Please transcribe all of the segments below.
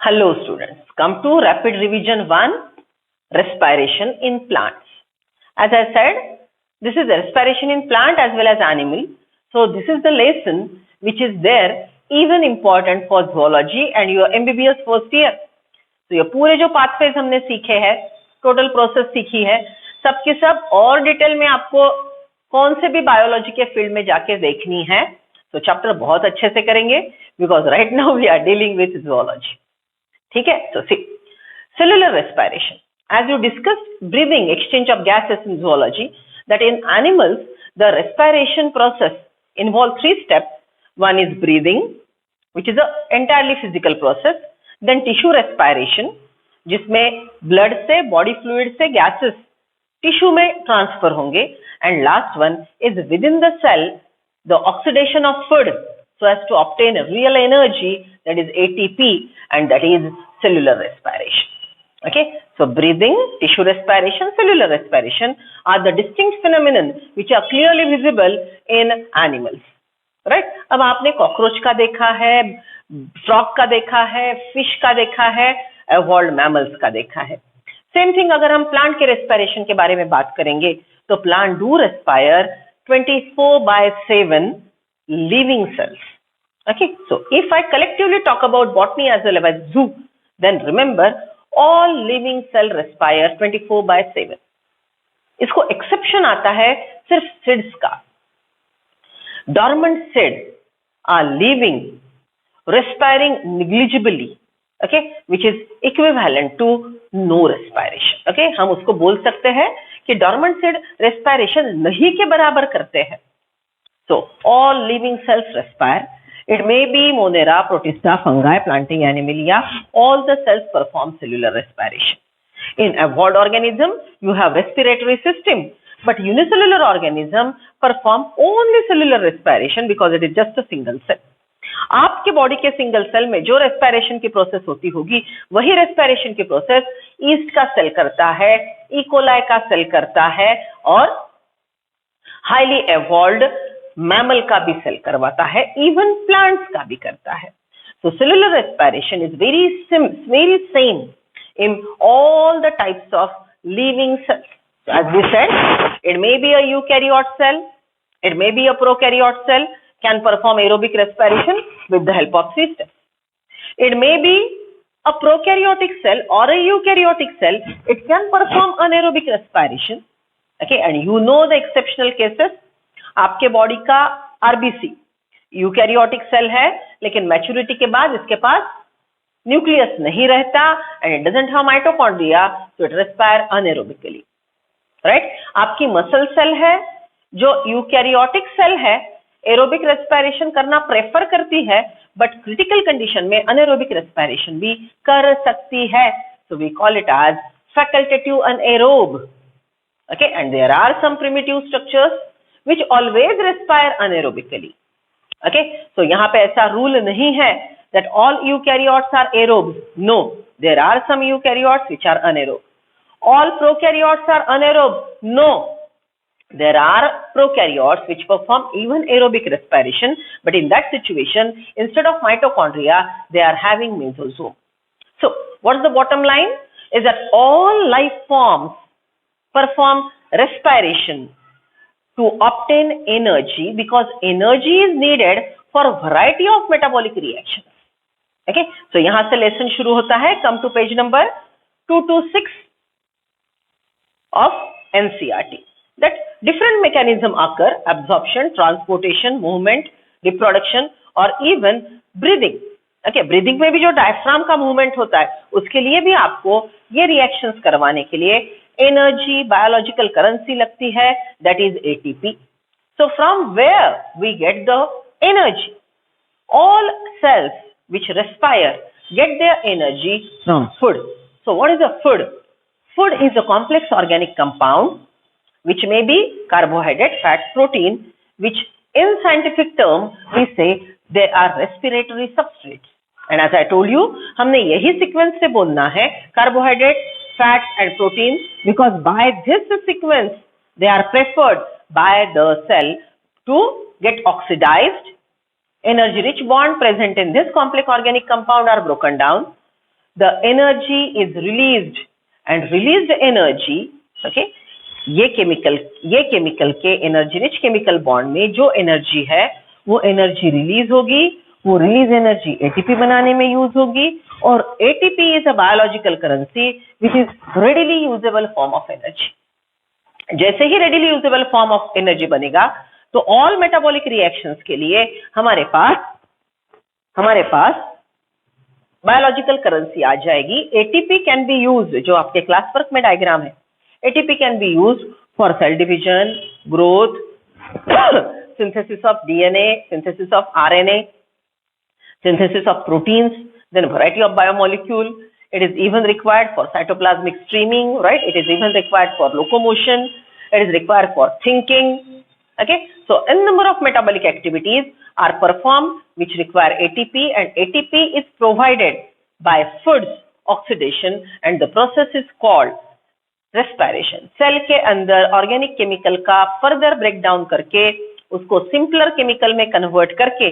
Hello students, come to rapid revision 1, respiration in plants. As I said, this is respiration in plant as well as animal. So this is the lesson which is there even important for zoology and your MBBS first year. तो ये पूरे जो pathways हमने सीखे हैं, total process सीखी है, सबके सब और डिटेल में आपको कौन से भी बायोलॉजी के फील्ड में जाके देखनी है, तो चैप्टर बहुत अच्छे से करेंगे because right now we are dealing with zoology. ठीक है, तो सी cellular respiration. As you discussed, breathing, exchange of gases in zoology, that in animals, the respiration process involves 3 steps. One is breathing, which is an entirely physical process. Then tissue respiration, जिसमें blood से, body fluid से gases tissue में transfer होंगे. And last one is within the cell, the oxidation of food so as to obtain real energy, that is ATP, and that is cellular respiration. Okay, so breathing, tissue respiration, cellular respiration are the distinct phenomenon which are clearly visible in animals. Right? अब आपने cockroach का देखा है, frog का देखा है, fish का देखा है, evolved mammals का देखा है. सेम थिंग अगर हम प्लांट के रेस्पिरेशन के बारे में बात करेंगे तो plant do respire 24/7 living cells. Okay, so if I collectively talk about botany as well as zoo, then remember all living cell respire 24/7. इसको एक्सेप्शन आता है सिर्फ सीड्स का. dormant seeds are living, respiring negligibly, okay, which is equivalent to no respiration. Okay, हम उसको बोल सकते हैं कि dormant seed respiration नहीं के बराबर करते हैं. So all living cells respire. It may be Monera, Protista, fungi, planting animalia, all the cells perform cellular respiration. In evolved organism, you have respiratory system, but unicellular organism perform only cellular respiration because it is just a single cell. आपके body के single cell में जो respiration की process होती होगी वही respiration की process east का सेल करता है, इकोलाई का सेल करता है और हाईली एवॉल्व्ड मैमल का भी सेल करवाता है, इवन प्लांट्स का भी करता है. So cellular respiration is very same in all the types of living cells. So as we said, it may be a eukaryote cell, it may be a prokaryote cell, can perform aerobic respiration with the help of 3 steps. It may be a prokaryotic cell or a eukaryotic cell, it can perform anaerobic respiration. Okay, and you know the exceptional cases. आपके body का RBC eukaryotic cell है, लेकिन maturity के बाद इसके पास nucleus नहीं रहता and it doesn't have mitochondria, so it respire anaerobically. Right? आपकी मसल सेल है जो यूकैरियोटिक सेल है, एरोबिक रेस्पिरेशन करना प्रेफर करती है, बट क्रिटिकल कंडीशन में अनएरोबिक रेस्पिरेशन भी कर सकती है. So we call it as facultative anaerobe. Okay, and there are some primitive structures which always respire anaerobically. Okay, so यहाँ पे ऐसा रूल नहीं है that all eukaryotes are aerobes. No, there are some eukaryotes which are anaerobe. All prokaryotes are anaerobe. No, there are prokaryotes which perform even aerobic respiration, but in that situation, instead of mitochondria, they are having mesosome. So, what's the bottom line? Is that all life forms perform respiration to obtain energy because energy is needed for a variety of metabolic reactions. Okay, so यहाँ से lesson शुरू होता है. Come to page number 226 of NCERT. That different mechanism occur: absorption, transportation, movement, reproduction, or even breathing. Okay, breathing में भी जो diaphragm का movement होता है उसके लिए भी आपको ये रिएक्शंस करवाने के लिए एनर्जी, बायोलॉजिकल करेंसी लगती है, that is ATP. So from where we get the energy? All cells which respire get their energy from food. So what is a food? Food is a complex organic compound which may be carbohydrate, fat, protein, which in scientific term we say they are respiratory substrates. And as I told you, हमने यही sequence से बोलना है, carbohydrate, fats and proteins, because by this sequence they are preferred by the cell to get oxidized. Energy rich bond present in this complex organic compound are broken down. the energy is released, and released energy, okay, ये chemical के energy rich chemical bond में जो energy है वो energy release होगी, वो release energy ATP बनाने में यूज होगी, और ATP is a biological currency which is readily usable form of energy. जैसे ही readily usable form of energy बनेगा तो ऑल मेटाबॉलिक रिएक्शंस के लिए हमारे पास बायोलॉजिकल करेंसी आ जाएगी। एटीपी कैन बी यूज, जो आपके क्लास वर्क में डायग्राम है, ATP can be use for sale division, growth, synthesis of DNA, synthesis of RNA, synthesis of proteins, then variety of biomolecule. It is even required for cytoplasmic streaming, right? It is even required for locomotion. It is required for thinking. Okay, so a number of metabolic activities are performed which require ATP, and ATP is provided by foods, oxidation, and the process is called respiration. Cell के अंदर organic chemical का further break down करके उसको simpler chemical में convert करके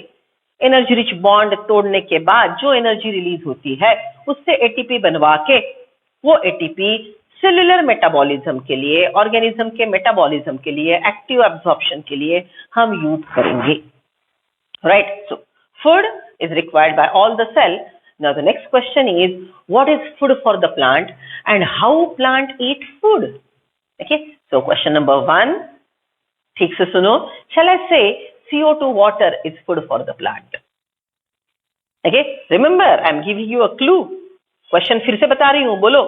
energy rich bond तोड़ने के बाद जो एनर्जी रिलीज होती है उससे एटीपी बनवा के वो एटीपी सेलुलर मेटाबॉलिज्म के लिए, ऑर्गेनिज्म के मेटाबॉलिज्म के लिए, एक्टिव एब्जॉर्प्शन के लिए हम यूज करेंगे, right? So food is required by all the cell. Now the next question is, what is food for the plant and how plant eat food? Okay, so question number 1, ठीक से सुनो. Shall I say CO2 water is food for the plant? Okay, remember I am giving you a clue. Question फिर से बता रही हूँ, बोलो.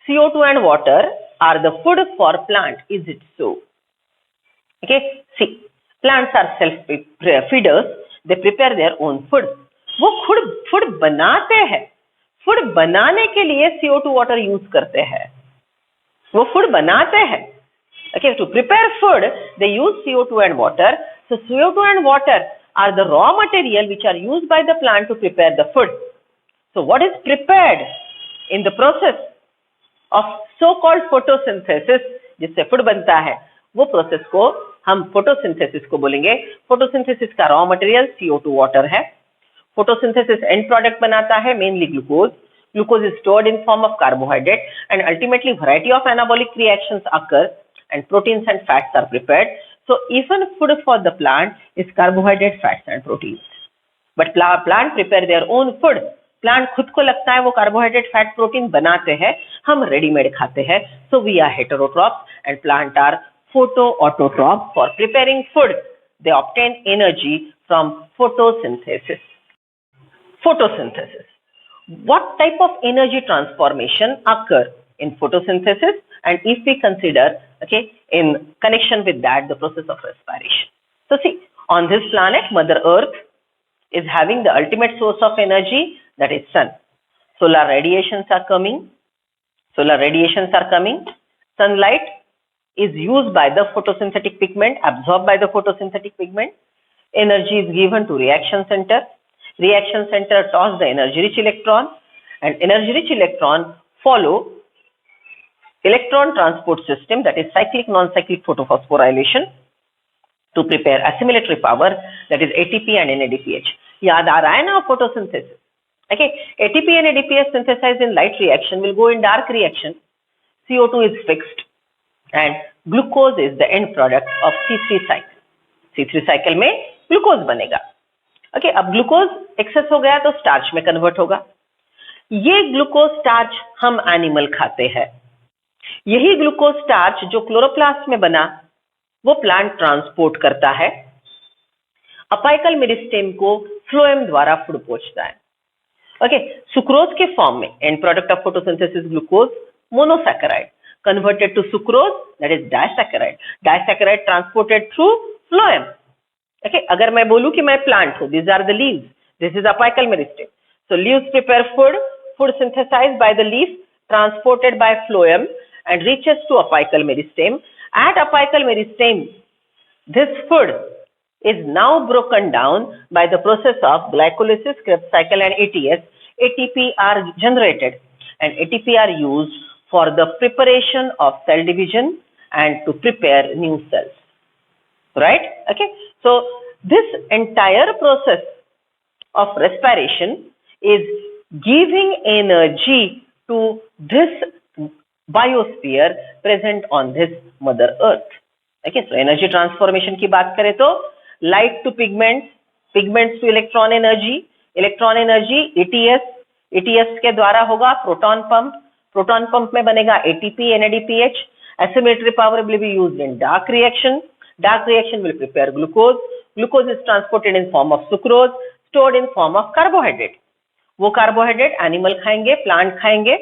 CO2 and water are the food for plant. Is it so? Okay, see, plants are self feeders. They prepare their own food. वो खुद food बनाते हैं. फूड बनाने के लिए CO2 वाटर यूज करते हैं. वो फूड बनाते हैं. Okay, to prepare food they use CO2 and water. So CO2 and water are the raw material which are used by the plant to prepare the food. So what is prepared in the process of so called photosynthesis, जिससे food बनता है, वो process को हम photosynthesis को बोलेंगे. Photosynthesis का raw material CO2 water है. Photosynthesis end product बनाता है mainly glucose. Glucose is stored in form of carbohydrate, and ultimately variety of anabolic reactions occur and proteins and fats are prepared. So even food for the plant is carbohydrate, fats and proteins. But plant prepare their own food. Plant खुद को लगता है वो carbohydrate, fat, protein बनाते हैं, हम ready-made खाते हैं. So we are heterotrophs and plant are photoautotrophs. For preparing food, they obtain energy from photosynthesis. Photosynthesis. What type of energy transformation occur in photosynthesis, and if we consider, okay, in connection with that, the process of respiration. So see, on this planet, Mother Earth is having the ultimate source of energy, that is sun. Solar radiations are coming. Sunlight is used by the photosynthetic pigment, absorbed by the photosynthetic pigment. Energy is given to reaction center. Reaction center toss the energy rich electron, and energy rich electron follow electron transport system, that is cyclic non-cyclic photophosphorylation, to prepare assimilatory power, that is ATP and NADPH. याद आ रहा है ना photosynthesis? Okay, ATP and NADPH synthesized in light reaction will go in dark reaction. CO2 is fixed and glucose is the end product of C3 cycle. C3 cycle में glucose बनेगा. Okay, अब glucose access हो गया तो starch में convert होगा. ये glucose starch हम एनिमल खाते हैं. यही ग्लूकोज स्टार्च जो क्लोरोप्लास्ट में बना वो प्लांट ट्रांसपोर्ट करता है. अपाइकल मेरिस्टेम को फ्लोएम द्वारा फूड पहुंचता है. ओके, सुक्रोज के फॉर्म में end product of photosynthesis glucose monosaccharide converted to sucrose, that is disaccharide. Disaccharide transported through phloem. Okay, अगर मैं बोलूं कि मैं प्लांट हूं, these are the leaves, this is apical meristem. So leaves prepare food synthesized by the leaf, transported by phloem and reaches to apical meristem. At apical meristem, this food is now broken down by the process of glycolysis, Krebs cycle and ATS. ATP are generated and ATP are used for the preparation of cell division and to prepare new cells. Right? Okay. So this entire process of respiration is giving energy to this biosphere present on this mother earth. Okay, so energy transformation की बात करें तो light to pigments, pigments to electron energy ATS, ATS के द्वारा होगा proton pump में बनेगा ATP NADPH. Assimilatory power will be used in dark reaction will prepare glucose is transported in form of sucrose, stored in form of carbohydrate. वो carbohydrate animal खाएंगे, plant खाएंगे,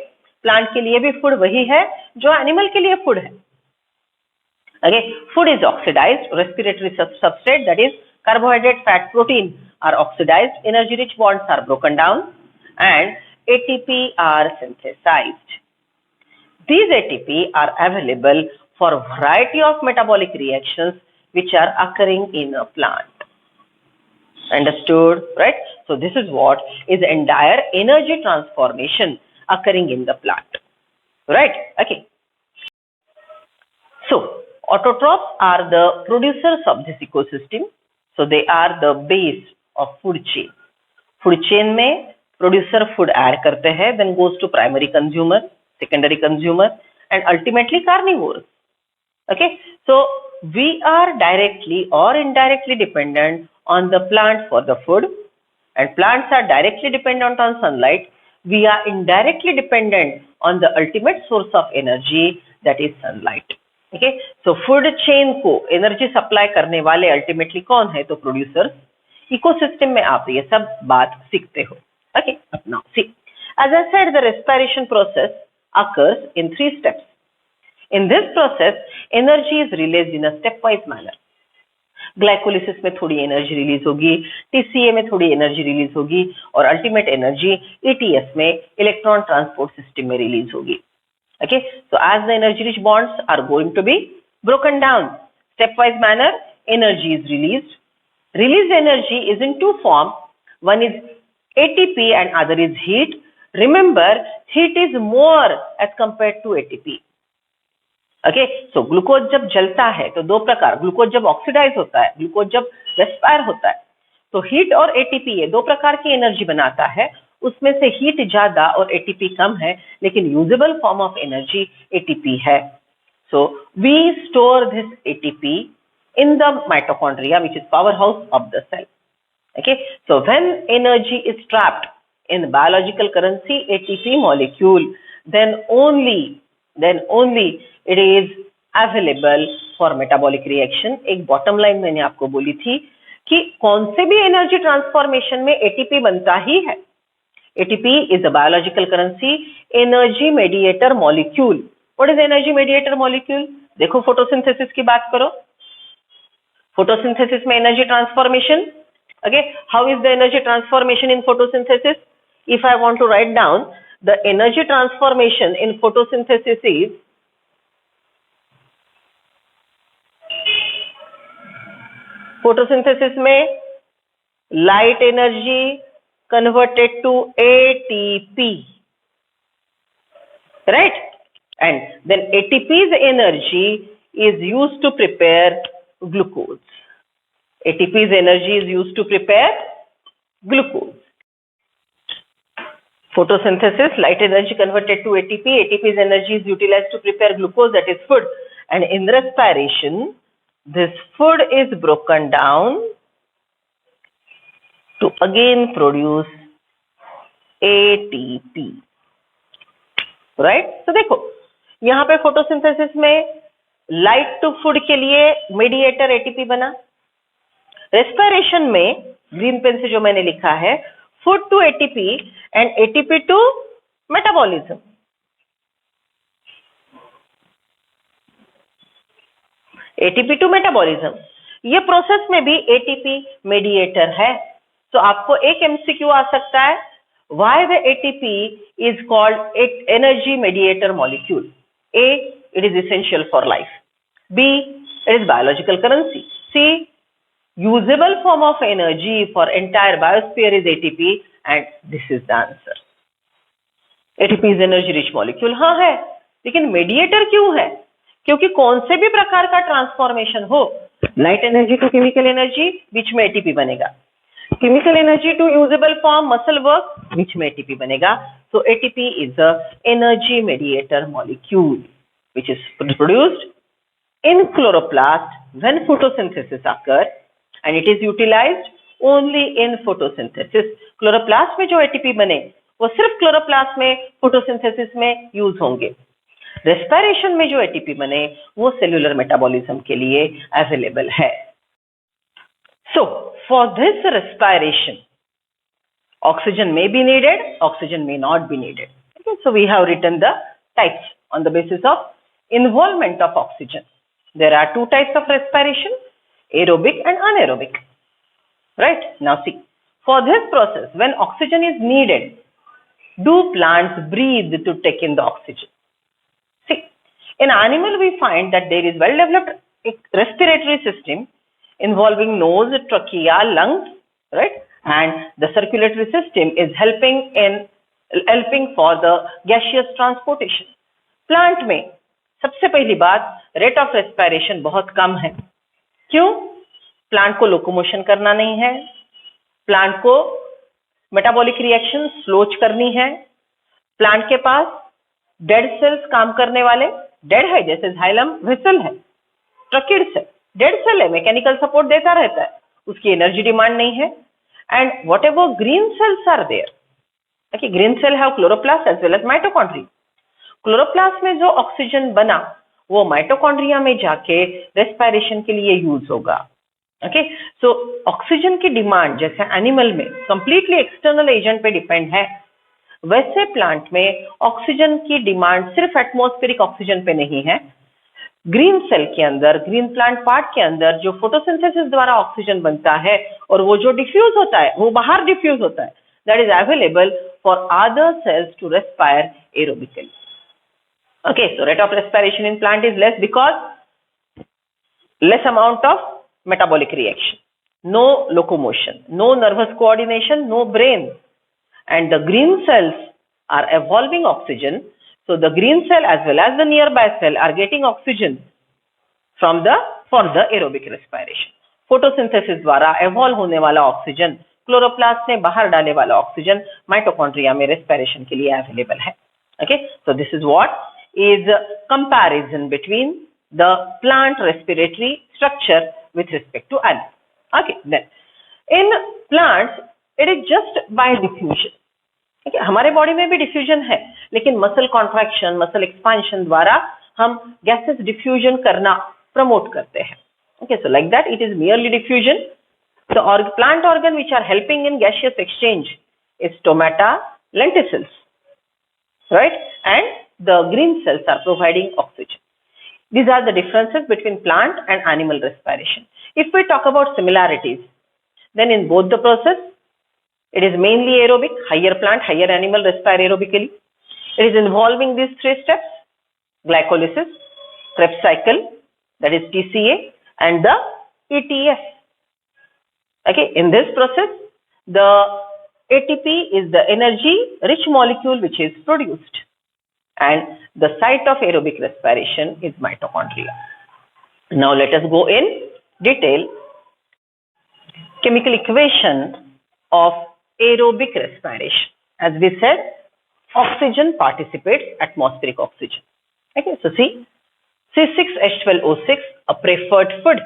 plant के लिए भी फूड वही है जो एनिमल के लिए फूड है. Okay, food is oxidized, respiratory substrate, that is carbohydrate, fat, protein are oxidized, energy rich bonds are broken down and ATP are synthesized. These ATP are available for a variety of metabolic reactions which are occurring in a plant. Understood, right? So this is what is the entire energy transformation occurring in the plant, right? Okay. So autotrophs are the producers of this ecosystem. So they are the base of food chain. Food chain में producer food add करते हैं, then goes to primary consumer, secondary consumer, and ultimately carnivores. Okay, so we are directly or indirectly dependent on the plant for the food, and plants are directly dependent on sunlight. We are indirectly dependent on the ultimate source of energy, that is sunlight. Okay, so food chain को energy supply करने वाले ultimately कौन है? तो producers. Ecosystem में आप ये सब बात सीखते हो. Okay, now see, as I said, the respiration process occurs in 3 steps. In this process, energy is released in a stepwise manner. Glycolysis में थोड़ी एनर्जी रिलीज होगी, टीसीए में थोड़ी एनर्जी रिलीज होगी और अल्टीमेट एनर्जी ईटीएस में electron transport system में release होगी. Okay, so as the energy rich bonds are going to be broken down, stepwise manner, energy is released. Released energy is in 2 forms. One is ATP and other is heat. Remember, heat is more as compared to ATP. Okay, so glucose जब जलता है तो 2 प्रकार, glucose जब oxidise होता है, glucose जब respire होता है, तो हीट और एटीपी ये 2 प्रकार की एनर्जी बनाता है. उसमें से हीट ज्यादा और एटीपी कम है, लेकिन usable form of energy ATP है. So we store this ATP in the mitochondria, which is powerhouse of the cell. Okay, so when energy is trapped in biological currency ATP molecule, then only it is available for metabolic reaction. एक bottom line मैंने आपको बोली थी कि कौन से भी energy transformation में एटीपी बनता ही है. ATP is a biological currency, energy mediator molecule. What is energy mediator molecule? देखो फोटोसिंथेसिस की बात करो. Photosynthesis में energy transformation. Okay, how is the energy transformation in photosynthesis? If I want to write down the energy transformation in photosynthesis is photosynthesis में light energy converted to ATP, right? And then ATP's energy is used to prepare glucose. ATP's energy is used to prepare glucose. Photosynthesis, light energy converted to ATP. ATP's energy is utilized to prepare glucose, that is food. And in respiration, this food is broken down to again produce ATP. Right? So देखो, यहाँ पे photosynthesis में light to food के लिए mediator ATP बना. Respiration में green pen से जो मैंने लिखा है, food to ATP and ATP to metabolism. ATP to metabolism, ये प्रोसेस में भी एटीपी मेडिएटर है. तो आपको एक एमसीक्यू आ सकता है, why the ATP is called energy mediator molecule. A, it is essential for life. B, it is biological currency. C, usable form of energy for entire biosphere is ATP, and this is the answer. ATP is energy rich molecule. हाँ है, लेकिन mediator क्यों है? क्योंकि कौन से भी प्रकार का ट्रांसफॉर्मेशन हो, light energy to chemical energy, बीच में एटीपी बनेगा. Chemical energy to usable form muscle work, which में ATP बनेगा. So ATP is a energy mediator molecule which is produced in chloroplast when photosynthesis occurs, and it is utilized only in photosynthesis. Chloroplast में जो ATP बने वो सिर्फ chloroplast में photosynthesis में use होंगे. रेस्पिरेशन में जो ATP बने वो सेल्यूलर मेटाबॉलिज्म के लिए अवेलेबल है. So for this respiration, oxygen may be needed, oxygen may not be needed. Okay, so we have written the types on the basis of involvement of oxygen. There are two types of respiration, aerobic and anaerobic. Right? Now see, for this process, when oxygen is needed, do plants breathe to take in the oxygen? See, in animal we find that there is well-developed respiratory system involving nose, trachea, lungs, right? And the circulatory system is helping for the gaseous transportation. Plant में सबसे पहली बात rate of respiration बहुत कम है. क्यों? Plant को locomotion करना नहीं है, प्लांट को मेटाबॉलिक रिएक्शन स्लोच करनी है, प्लांट के पास डेड सेल्स काम करने वाले, डेड है जैसे जाइलम वेसल है, ट्रकिड सेल डेड सेल है, मैकेनिकल सपोर्ट देता रहता है, उसकी एनर्जी डिमांड नहीं है. And whatever green cells are there, okay, green cell have chloroplast as well as mitochondria. Chloroplast में जो ऑक्सीजन बना वो माइटोकॉन्ड्रिया में जाके रेस्पिरेशन के लिए यूज होगा. ओके, सो ऑक्सीजन की डिमांड जैसे एनिमल में कंप्लीटली एक्सटर्नल एजेंट पे डिपेंड है, वैसे प्लांट में ऑक्सीजन की डिमांड सिर्फ एटमॉस्फेरिक ऑक्सीजन पे नहीं है. ग्रीन सेल के अंदर, ग्रीन प्लांट पार्ट के अंदर जो फोटोसिंथेसिस द्वारा ऑक्सीजन बनता है और वो जो डिफ्यूज होता है, वो बाहर डिफ्यूज होता है, that is available for other cells to respire aerobically. Okay, so rate of respiration in plant is less because less amount of metabolic reaction, no locomotion, no nervous coordination, no brain, and the green cells are evolving oxygen. So the green cell as well as the nearby cell are getting oxygen for the aerobic respiration. Photosynthesis द्वारा evolve होने वाला oxygen, chloroplast ने बाहर डाले वाला oxygen mitochondria में respiration के लिए अवेलेबल है. Okay, so this is what is a comparison between the plant respiratory structure with respect to animal. Okay, then in plants it is just by diffusion. ठीक है, हमारे बॉडी में भी diffusion है, लेकिन मसल कॉन्ट्रैक्शन, मसल एक्सपांशन द्वारा हम gases diffusion करना प्रमोट करते हैं. Okay, so like that it is merely diffusion. The plant organ which are helping in gaseous exchange is stomata, lenticels, right? And the green cells are providing oxygen. These are the differences between plant and animal respiration. If we talk about similarities, then in both the process, it is mainly aerobic, higher plant, higher animal respire aerobically. It is involving these three steps: glycolysis, Krebs cycle, that is TCA, and the ETS. Okay, in this process, the ATP is the energy rich molecule which is produced, and the site of aerobic respiration is mitochondria. Now let us go in detail chemical equation of aerobic respiration. As we said, oxygen participates atmospheric oxygen. Okay, so see, C6H12O6, a preferred food.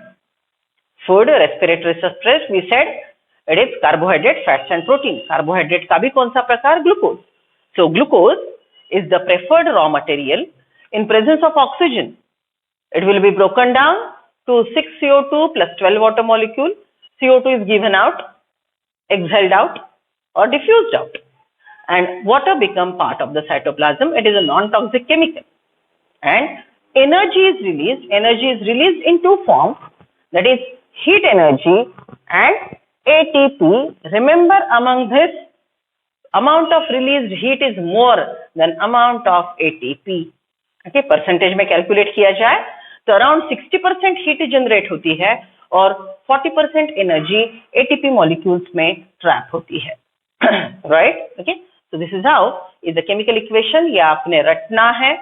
Food, respiratory substrate, we said it is carbohydrate, fats and protein. Carbohydrate का भी कौन सा प्रकार? Glucose. So glucose is the preferred raw material. In presence of oxygen, it will be broken down to 6 CO2 plus 12 water molecule. CO2 is given out, exhaled out or diffused out, and water become part of the cytoplasm. It is a non-toxic chemical, and energy is released. Energy is released in two forms, that is heat energy and ATP. Remember, among this, amount of released heat is more than amount of ATP. Okay, percentage में calculate किया जाए तो around 60% heat generate होती है और 40% energy ATP molecules में trap होती है. Right? Okay, so this is how is the chemical equation. ये आपने रटना है.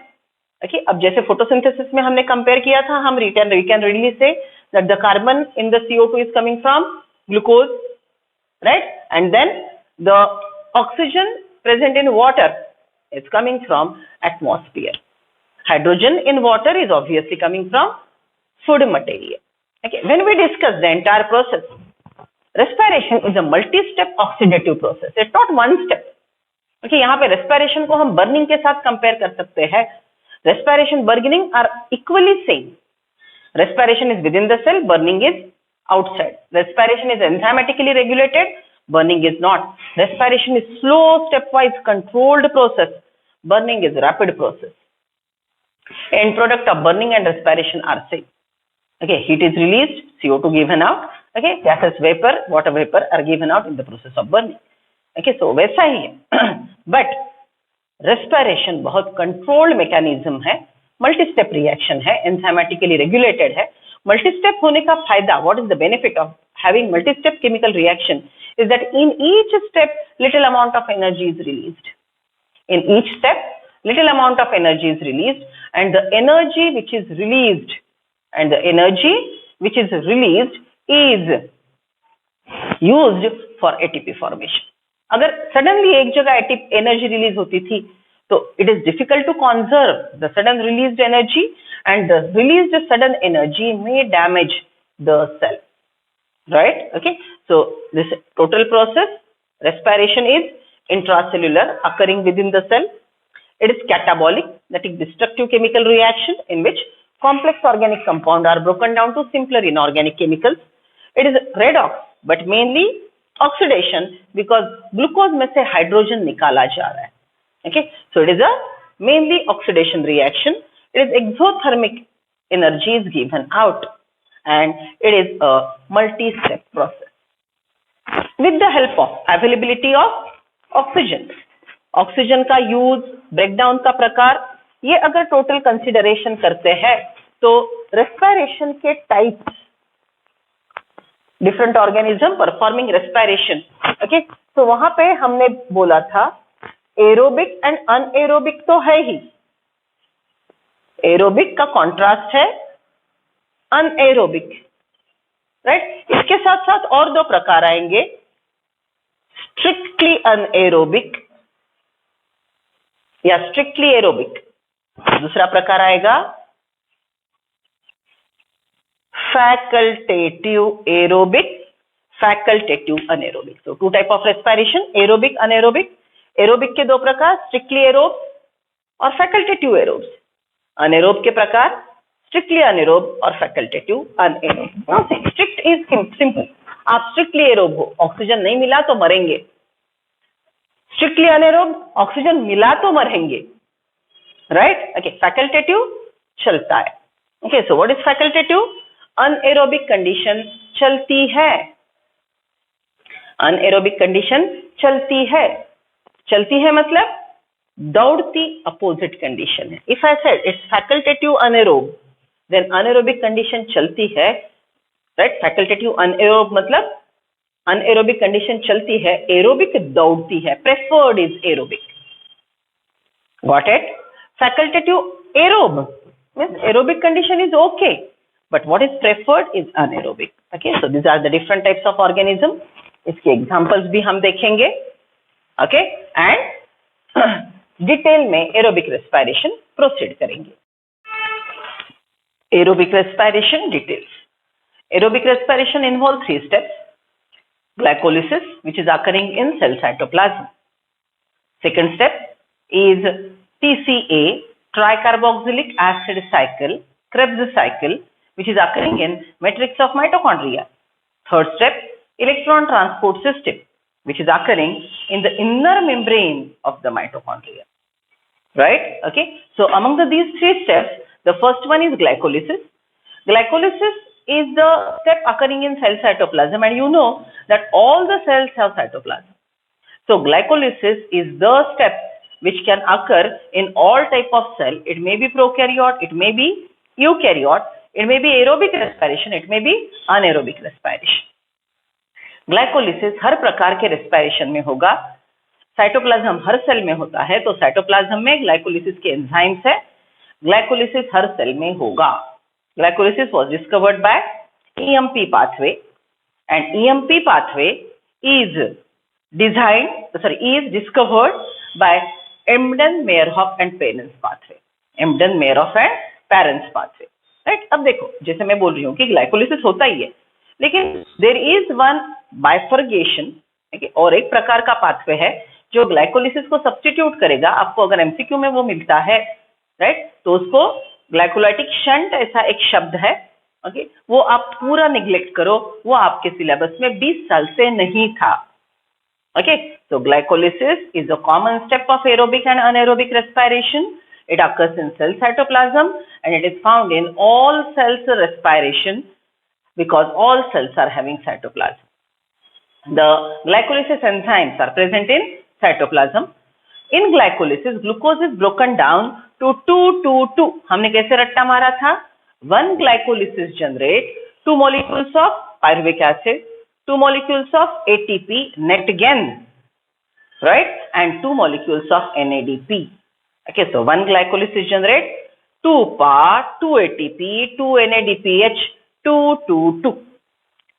ओके, अब जैसे फोटोसिंथेसिस में हमने कंपेयर किया था, हम we can really say that the carbon in the CO2 is coming from glucose, right? And then the oxygen present in water is coming from atmosphere. Hydrogen in water is obviously coming from food material. Okay, when we discuss the entire process, respiration is a multi-step oxidative process. It's not one step. Okay, यहाँ पे respiration को हम burning के साथ compare कर सकते हैं. Respiration, burning are equally same. Respiration is within the cell, burning is outside. Respiration is enzymatically regulated, burning is not. Respiration is slow, stepwise, controlled process. Burning is rapid process. End product of burning and respiration are same. Okay, heat is released, CO2 given out. Okay, gases, vapor, water vapor are given out in the process of burning. Okay, so वैसा ही है. But respiration बहुत controlled mechanism है, multi-step reaction है, enzymatically regulated है. Multi-step होने का फायदा, what is the benefit of having multi-step chemical reaction is that in each step little amount of energy is released. In each step little amount of energy is released, and the energy which is released is used for ATP formation. अगर suddenly एक जगह ATP energy release होती थी तो it is difficult to conserve the sudden released energy, and the released sudden energy may damage the cell, right? Okay, so this total process, respiration, is intracellular, occurring within the cell. It is catabolic, that is destructive chemical reaction in which complex organic compounds are broken down to simpler inorganic chemicals. It is redox, but mainly oxidation because glucose में से hydrogen निकाला जा रहा है. Okay, so it is a mainly oxidation reaction. It is exothermic energy is given out, and it is a multi-step process. With the help of availability of oxygen, oxygen का use, breakdown का प्रकार, ये अगर total consideration करते हैं तो respiration के types, different organism performing respiration. Okay, so वहां पे हमने बोला था एरोबिक एंड अनएरोबिक तो है ही. एरोबिक का कॉन्ट्रास्ट है अनएरोबिक, राइट? इसके साथ साथ और दो प्रकार आएंगे, स्ट्रिक्टली अनएरोबिक या स्ट्रिक्टली एरोबिक. दूसरा प्रकार आएगा फैकल्टेटिव एरोबिक, फैकल्टेटिव अनएरोबिक. तो two type of respiration, aerobic anaerobic. Aerobic के दो प्रकार, स्ट्रिक्टली एरोब और फैकल्टेटिव एरोब्स. अनएरोब के प्रकार स्ट्रिक्टली अनएरोब और facultative anaerobe. Strict is simple, आप स्ट्रिक्टली एरोब हो, ऑक्सीजन नहीं मिला तो मरेंगे. स्ट्रिक्टली अनएरोब, ऑक्सीजन मिला तो मरेंगे, राइट? ओके, फैकल्टेटिव चलता है. Okay, so what is facultative? Anaerobic condition चलती है. अनएरोबिक कंडीशन चलती है. चलती है मतलब दौड़ती अपोजिट कंडीशन है. If I said it's facultative anaerobe, then anaerobic condition चलती है, राइट? फैकल्टेटिव अनएरोब मतलब अनएरोबिक कंडीशन चलती है, एरोबिक दौड़ती है. Preferred is aerobic. Got it? Facultative aerobe means aerobic condition is okay, but what is preferred is anaerobic. Okay, so these are the different types of organism. इसके examples भी हम देखेंगे. Okay, and detail में aerobic respiration proceed करेंगे. Aerobic respiration details. Aerobic respiration involves 3 steps. Glycolysis, which is occurring in cell cytoplasm. Second step is TCA, tricarboxylic acid cycle, Krebs cycle, which is occurring in matrix of mitochondria. Third step, electron transport system, which is occurring in the inner membrane of the mitochondria. Right? Okay. So among these 3 steps, the first one is glycolysis. Glycolysis is the step occurring in cell cytoplasm, and you know that all the cells have cytoplasm. So glycolysis is the step which can occur in all type of cell. It may be prokaryote, it may be eukaryote, it may be aerobic respiration, it may be anaerobic respiration. Glycolysis हर प्रकार के respiration में होगा. Cytoplasm हर cell में होता है, तो cytoplasm में ग्लाइकोलिसिस के एंजाइम्स है. ग्लाइकोलिसिस हर सेल में होगा. Glycolysis was discovered by EMP pathway, and EMP pathway is discovered by Embden-Meyerhof and Parents pathway. Embden-Meyerhof and Parents pathway. Right? अब देखो, जैसे मैं बोल रही हूँ कि ग्लाइकोलिसिस होता ही है, लेकिन देयर इज वन बाइफर्गेशन, और एक प्रकार का पाथवे है जो ग्लाइकोलिसिस को सब्स्टिट्यूट करेगा। आपको अगर एमसीक्यू में वो मिलता है, राइट, तो उसको ग्लाइकोलाइटिक शंट ऐसा एक शब्द है, ओके, वो आप पूरा निग्लेक्ट करो, वो आपके सिलेबस में 20 साल से नहीं था। Okay, so glycolysis is a common step of aerobic and anaerobic respiration. It occurs in cell cytoplasm and it is found in all cells respiration because all cells are having cytoplasm. The glycolysis enzymes are present in cytoplasm. In glycolysis, glucose is broken down to 2,2,2. हमने कैसे रट्टा मारा था? One glycolysis generates 2 molecules of pyruvic acid, 2 molecules of ATP net again, right, and 2 molecules of NADP. Okay, so one glycolysis generates 2 PA, 2 ATP, 2 NADPH, 2, 2, 2,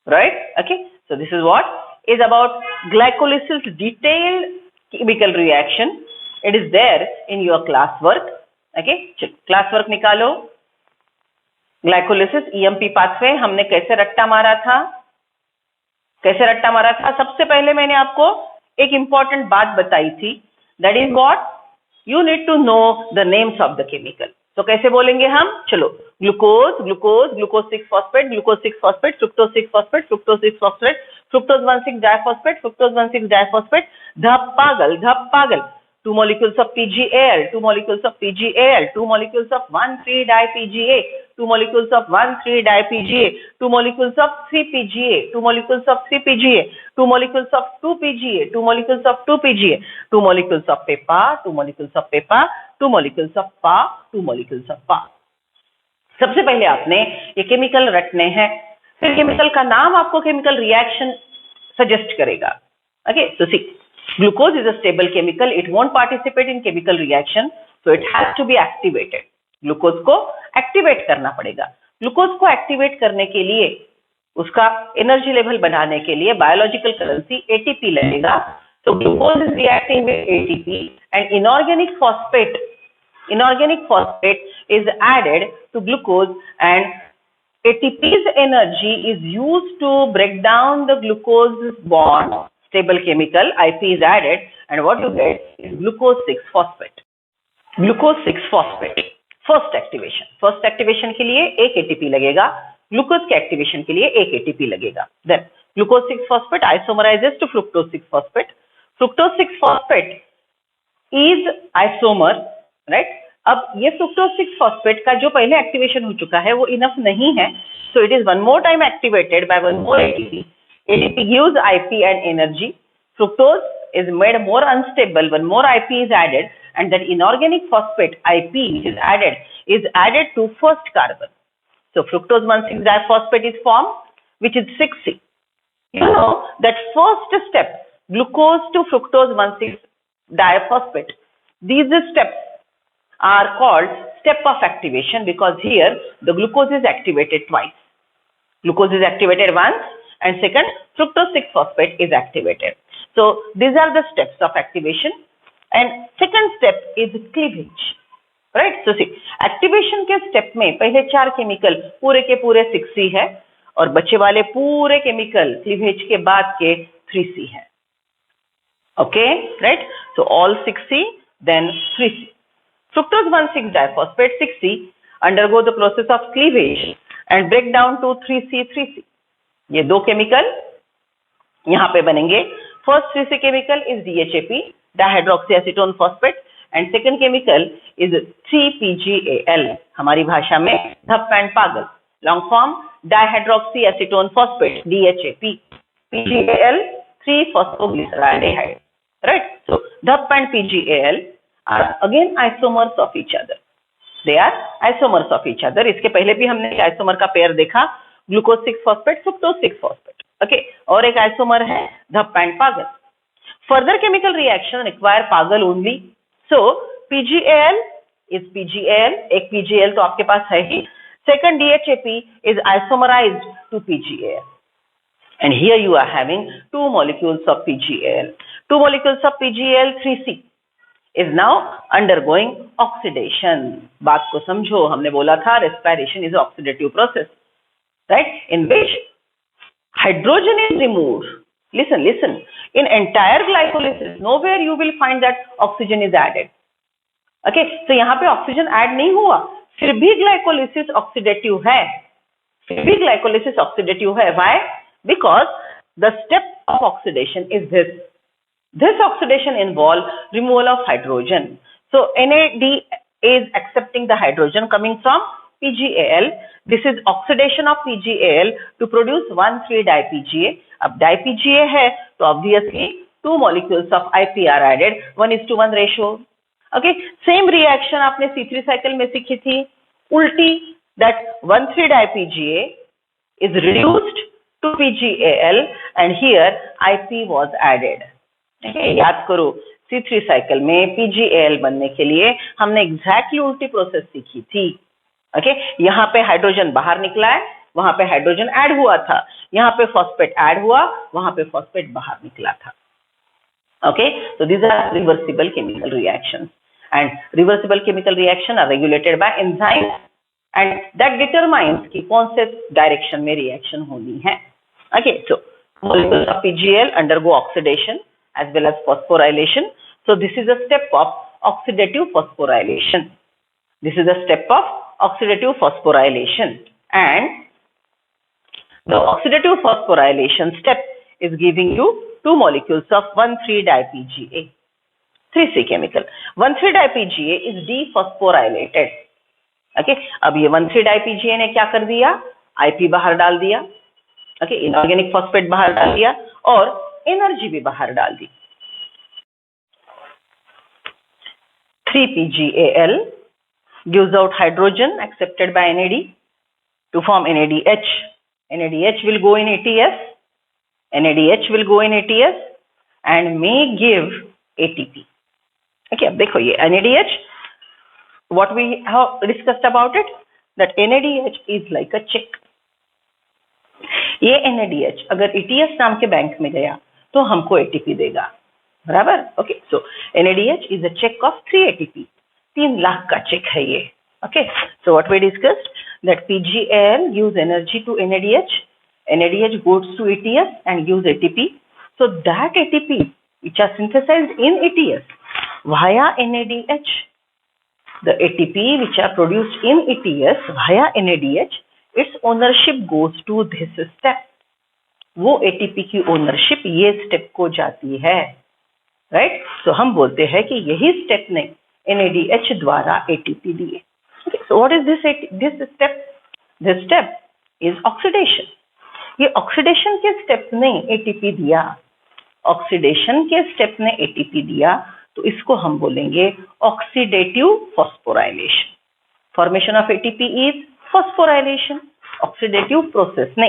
right? Okay, so this is what is about glycolysis detailed chemical reaction. It is there in your class work. Okay, class work निकालो। Glycolysis EMP pathway हमने कैसे रट्टा मारा था? सबसे पहले मैंने आपको एक इंपॉर्टेंट बात बताई थी, that is what you need to know the names of the chemical. तो कैसे बोलेंगे हम? चलो, glucose, glucose 6 phosphate, glucose 6 phosphate, fructose 6 phosphate, fructose 6 phosphate, fructose 1,6 diphosphate, fructose 1,6 diphosphate, धप पागल, 2 molecules of PGAL, 2 molecules of PGAL, 2 molecules of 1,3-di-PGA, 2 molecules of 1,3-di-PGA, 2 molecules of 3-PGA, 2 molecules of 3-PGA, 2 molecules of 2-PGA, 2 molecules of 2-PGA, 2 molecules of PEPA, 2 molecules of PEPA, 2 molecules of PA, 2 molecules of PA. सबसे पहले आपने ये chemical रटने हैं, फिर chemical का नाम आपको केमिकल रिएक्शन सजेस्ट करेगा। Okay, so see, glucose is a stable chemical. It won't participate in chemical reaction, so it has to be activated. Glucose को एक्टिवेट करना पड़ेगा। ग्लूकोज को एक्टिवेट करने के लिए, उसका एनर्जी लेवल बढ़ाने के लिए बायोलॉजिकल करेंसी एटीपी लगेगा। तो glucose is reacting with ATP and inorganic phosphate is added to glucose and ATP's energy is used to break down the glucose bond. Stable chemical IP is added and what you get is glucose 6 phosphate. Glucose 6 phosphate. First activation के लिए एक ATP लगेगा, glucose के activation के लिए एक ATP लगेगा। Then glucose 6 phosphate isomerizes to fructose 6 phosphate. Fructose 6 phosphate is isomer, right? अब ये fructose 6 phosphate का जो पहले एक्टिवेशन हो चुका है वो इनफ नहीं है, so it is one more time activated by one more ATP. ATP gives IP and energy. Fructose is made more unstable. One more IP is added, and that inorganic phosphate IP is added to first carbon. So fructose 1,6 diphosphate is formed, which is 6C. You know that first step, glucose to fructose 1,6 diphosphate. These steps are called step of activation because here the glucose is activated twice. Glucose is activated once. And second, fructose 6 phosphate is activated. So these are the steps of activation. And second step is cleavage, right? So see, activation के step में पहले 4 chemical पूरे के पूरे 6C है और बचे वाले पूरे केमिकल क्लीवेज के बाद के 3C है. Okay, right? So all 6C, then 3C. Fructose 1,6 diphosphate 6C undergo the process of cleavage and break down to 3C. ये दो केमिकल यहाँ पे बनेंगे. First 3C chemical is DHAP, dihydroxyacetone phosphate, and second chemical is 3PGAL, हमारी भाषा में धप and पागल, long form dihydroxyacetone phosphate DHAP, PGAL 3-phosphoglyceraldehyde, right? So धप and PGAL are again isomers of each other. They are isomers of each other. इसके पहले भी हमने आइसोमर का पेयर देखा, glucose 6 phosphate, fructose 6 phosphate. Okay, और एक आइसोमर है धप एंड पागल. फर्दर केमिकल रिएक्शन रिक्वायर पागल only. So PGAL is PGAL, एक PGAL तो आपके पास है ही. Second DHAP is isomerized to PGAL. And here you are having two molecules of PgAl. Two molecules of PgAl 3C is now undergoing oxidation. बात को समझो, हमने बोला था respiration is an oxidative process, right? In which hydrogen is removed. Listen. In entire glycolysis, nowhere you will find that oxygen is added. Okay, so यहाँ पे oxygen add नहीं हुआ, फिर भी glycolysis oxidative है. Why? Because the step of oxidation is this. This oxidation involves removal of hydrogen. So NAD is accepting the hydrogen coming from PgAl. This is oxidation of PgAl to produce 1,3-dipga. अब dipga है तो obviously two molecules of IP are added, 1:1 ratio. Okay, same reaction आपने C3 cycle में सीखी थी, उल्टी, that 1,3-dipga is reduced to PgAl and here IP was added. Okay, याद करो C3 cycle में PgAl बनने के लिए हमने exactly उल्टी प्रोसेस सीखी थी. ओके, यहाँ पे हाइड्रोजन बाहर निकला है, वहां पे हाइड्रोजन ऐड हुआ था, यहाँ पे फॉस्फेट ऐड हुआ, वहां पे फॉस्फेट बाहर निकला था. Okay, so these are reversible chemical reactions and reversible chemical reaction are regulated by enzymes and that determines कि कौन से डायरेक्शन में रिएक्शन होनी है. Okay, so molecules of PgAl undergo oxidation as well as phosphorylation. So this is a step of oxidative phosphorylation. And the oxidative phosphorylation step is giving you two molecules of 1,3-dipga. 3C chemical. 1,3-dipga is dephosphorylated. Okay, अब ये 1,3-dipga ने क्या कर दिया? IP बाहर डाल दिया. Okay, inorganic phosphate बाहर डाल दिया और एनर्जी भी बाहर डाल दी. 3PgAl gives out hydrogen accepted by NAD to form NADH. NADH will go in ATS. And may give ATP. Okay, अब देखो ये NADH, what we have discussed about it, that NADH is like a check. ये NADH अगर ATS नाम के bank में गया तो हमको ATP देगा, बराबर. Okay, so NADH is a check of 3 ATP. 3 lakh का चेक है ये. Okay, so what we discussed, that PgAl gives energy to NADH goes to ATS and gives ATP. So that ATP which are synthesized in ATS via NADH, the ATP which are produced in ATS via NADH, its ownership goes to this step. वो ATP की ownership ये step को जाती है, right. सो हम बोलते हैं कि यही स्टेप ने NADH द्वारा ATP दिए. So what is this step? This step is oxidation. ये ऑक्सीडेशन के स्टेप ने ATP दिया, तो इसको हम बोलेंगे oxidative phosphorylation. Formation of ATP is phosphorylation. Oxidative process ने